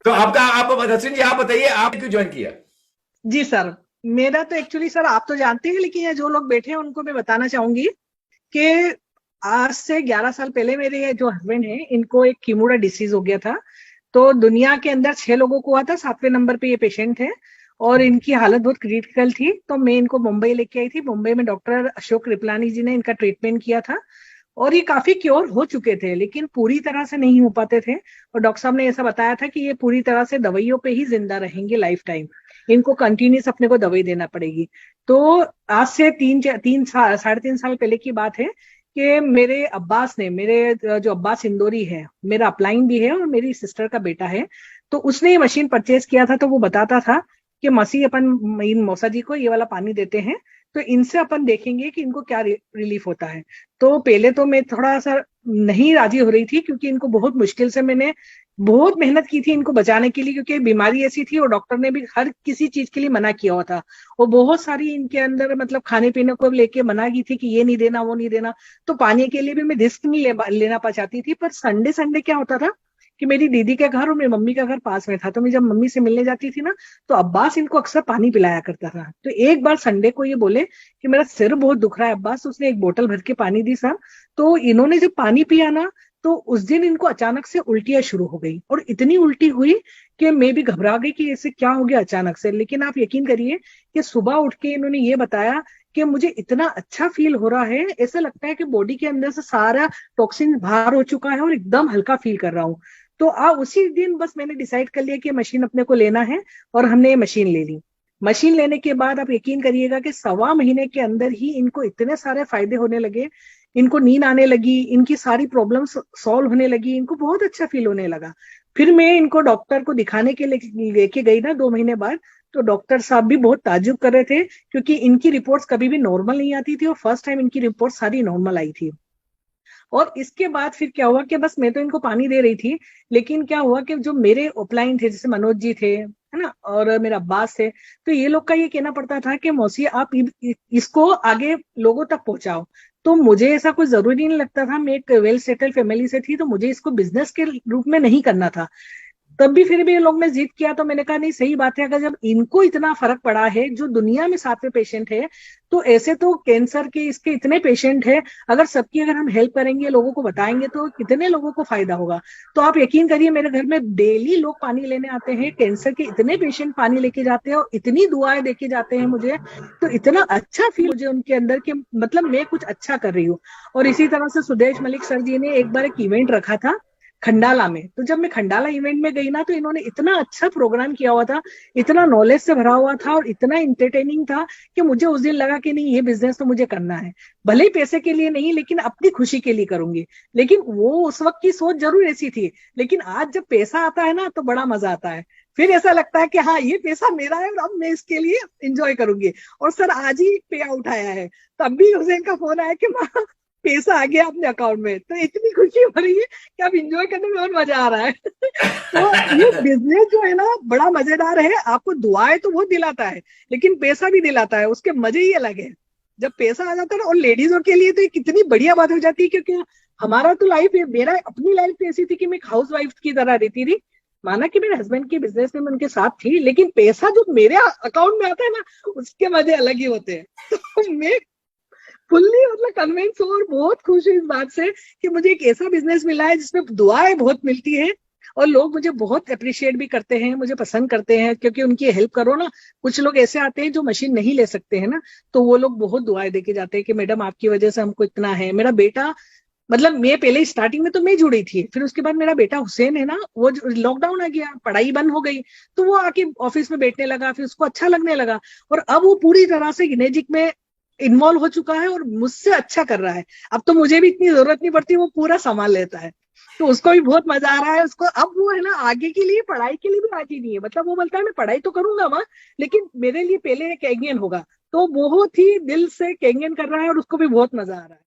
तो आपका, आप नसरीन जी आप बताइए, आप क्यों ज्वाइन किया? जी सर, मेरा तो एक्चुअली सर आप तो जानते हैं, लेकिन ये जो लोग बैठे हैं उनको मैं बताना चाहूंगी कि आज से 11 साल पहले मेरे ये जो हस्बैंड हैं इनको एक कीमोड़ा डिसीज हो गया था। तो दुनिया के अंदर 6 लोगों को हुआ था, 7वें नंबर पे ये पेशेंट है और इनकी हालत बहुत क्रिटिकल थी। तो मैं इनको मुंबई लेके आई थी। मुंबई में डॉक्टर अशोक कृपलानी जी ने इनका ट्रीटमेंट किया था और ये काफी क्योर हो चुके थे, लेकिन पूरी तरह से नहीं हो पाते थे। और डॉक्टर साहब ने ऐसा बताया था कि ये पूरी तरह से दवाइयों पे ही जिंदा रहेंगे लाइफ टाइम, इनको कंटिन्यूस अपने को दवाई देना पड़ेगी। तो आज से 3 साढ़े 3 साल पहले की बात है कि मेरे अब्बास ने, मेरे जो अब्बास इंदौरी है, मेरा अपलाइन भी है और मेरी सिस्टर का बेटा है, तो उसने ये मशीन परचेज किया था। तो वो बताता था कि मसीह अपन इन मौसा जी को ये वाला पानी देते हैं तो इनसे अपन देखेंगे कि इनको क्या रिलीफ होता है। तो पहले तो मैं थोड़ा सा नहीं राजी हो रही थी, क्योंकि इनको बहुत मुश्किल से मैंने बहुत मेहनत की थी इनको बचाने के लिए, क्योंकि बीमारी ऐसी थी और डॉक्टर ने भी हर किसी चीज के लिए मना किया हुआ था। और बहुत सारी इनके अंदर मतलब खाने पीने को लेके मना की थी कि ये नहीं देना वो नहीं देना। तो पानी के लिए भी मैं रिस्क नहीं लेना पा चाहती थी। पर संडे संडे क्या होता था कि मेरी दीदी का घर और मेरी मम्मी का घर पास में था, तो मैं जब मम्मी से मिलने जाती थी ना, तो अब्बास इनको अक्सर पानी पिलाया करता था। तो एक बार संडे को ये बोले कि मेरा सिर बहुत दुख रहा है अब्बास, तो उसने एक बोतल भर के पानी दी सर। तो इन्होंने जब पानी पिया ना, तो उस दिन इनको अचानक से उल्टियां शुरू हो गई और इतनी उल्टी हुई कि मैं भी घबरा गई कि ऐसे क्या हो गया अचानक से। लेकिन आप यकीन करिए कि सुबह उठ के इन्होंने ये बताया कि मुझे इतना अच्छा फील हो रहा है, ऐसा लगता है कि बॉडी के अंदर से सारा टॉक्सिन बाहर हो चुका है और एकदम हल्का फील कर रहा हूँ। तो उसी दिन बस मैंने डिसाइड कर लिया कि मशीन अपने को लेना है और हमने ये मशीन ले ली। मशीन लेने के बाद आप यकीन करिएगा कि 1.25 महीने के अंदर ही इनको इतने सारे फायदे होने लगे। इनको नींद आने लगी, इनकी सारी प्रॉब्लम्स सॉल्व होने लगी, इनको बहुत अच्छा फील होने लगा। फिर मैं इनको डॉक्टर को दिखाने के लिए लेके गई ना 2 महीने बाद, तो डॉक्टर साहब भी बहुत ताज्जुब कर रहे थे, क्योंकि इनकी रिपोर्ट्स कभी भी नॉर्मल नहीं आती थी और फर्स्ट टाइम इनकी रिपोर्ट सारी नॉर्मल आई थी। और इसके बाद फिर क्या हुआ कि बस मैं तो इनको पानी दे रही थी, लेकिन क्या हुआ कि जो मेरे अपलाइन थे, जैसे मनोज जी थे, है ना, और मेरा अब्बास थे, तो ये लोग का ये कहना पड़ता था कि मौसी आप इसको आगे लोगों तक पहुंचाओ। तो मुझे ऐसा कोई जरूरी नहीं लगता था, मैं एक वेल सेटल फैमिली से थी, तो मुझे इसको बिजनेस के रूप में नहीं करना था। तब भी फिर भी ये लोग ने जिद किया, तो मैंने कहा नहीं सही बात है, अगर जब इनको इतना फर्क पड़ा है, जो दुनिया में 7वें पेशेंट है, तो ऐसे तो कैंसर के इसके इतने पेशेंट है, अगर सबकी अगर हम हेल्प करेंगे, लोगों को बताएंगे, तो कितने लोगों को फायदा होगा। तो आप यकीन करिए मेरे घर में डेली लोग पानी लेने आते हैं, कैंसर के इतने पेशेंट पानी लेके जाते हैं और इतनी दुआएं देके जाते हैं मुझे। तो इतना अच्छा फील मुझे उनके अंदर कि मतलब मैं कुछ अच्छा कर रही हूँ। और इसी तरह से सुदेश मलिक सर जी ने एक बार एक इवेंट रखा था खंडाला में। तो जब मैं खंडाला इवेंट में गई ना, तो इन्होंने इतना अच्छा प्रोग्राम किया हुआ था, इतना नॉलेज से भरा हुआ था और इतना इंटरटेनिंग था कि मुझे उस दिन लगा कि नहीं, ये बिजनेस तो मुझे करना है। भले ही पैसे के लिए नहीं, लेकिन अपनी खुशी के लिए करूंगी। लेकिन वो उस वक्त की सोच जरूर ऐसी थी। लेकिन आज जब पैसा आता है ना, तो बड़ा मजा आता है। फिर ऐसा लगता है कि हाँ, ये पैसा मेरा है और अब मैं इसके लिए इंजॉय करूंगी। और सर आज ही पे आउट आया है, तब भी हुसैन का फोन आया कि माँ पैसा आ गया अपने अकाउंट में। तो इतनी खुशी हो रही है कि अब इंजॉय करने में और मजा आ रहा है। तो ये बिजनेस जो है ना, बड़ा मजेदार है। आपको दुआएं तो बहुत दिलाता है, लेकिन पैसा भी दिलाता है, उसके मजे ही अलग है जब पैसा आ जाता है ना। और लेडीजों के लिए तो ये कितनी बढ़िया बात हो जाती है, क्योंकि हमारा तो लाइफ है, मेरा अपनी लाइफ तो ऐसी थी कि मैं हाउस वाइफ की तरह रहती थी। माना कि मेरे हस्बैंड के बिजनेस में मैं उनके साथ थी, लेकिन पैसा जो मेरे अकाउंट में आता है ना, उसके मजे अलग ही होते हैं। तो मैं फुल्ली मतलब कन्विंस हूँ और बहुत खुश हूँ इस बात से कि मुझे एक ऐसा बिजनेस मिला है जिसमें दुआएं बहुत मिलती है और लोग मुझे बहुत अप्रिशिएट भी करते हैं, मुझे पसंद करते हैं, क्योंकि उनकी हेल्प करो ना। कुछ लोग ऐसे आते हैं जो मशीन नहीं ले सकते हैं ना, तो वो लोग बहुत दुआएं देके जाते हैं कि मैडम आपकी वजह से हमको इतना है। मेरा बेटा, मतलब मैं पहले स्टार्टिंग में तो मैं जुड़ी थी, फिर उसके बाद मेरा बेटा हुसैन है ना, वो लॉकडाउन आ गया, पढ़ाई बंद हो गई, तो वो आके ऑफिस में बैठने लगा, फिर उसको अच्छा लगने लगा और अब वो पूरी तरह से गिनेजिक में इन्वॉल्व हो चुका है और मुझसे अच्छा कर रहा है। अब तो मुझे भी इतनी जरूरत नहीं पड़ती, वो पूरा संभाल लेता है। तो उसको भी बहुत मजा आ रहा है। उसको अब वो है ना, आगे के लिए पढ़ाई के लिए भी राजी नहीं है। मतलब वो बोलता है मैं पढ़ाई तो करूंगा माँ, लेकिन मेरे लिए पहले एक कैंगियन होगा। तो बहुत ही दिल से कैंगियन कर रहा है और उसको भी बहुत मजा आ रहा है।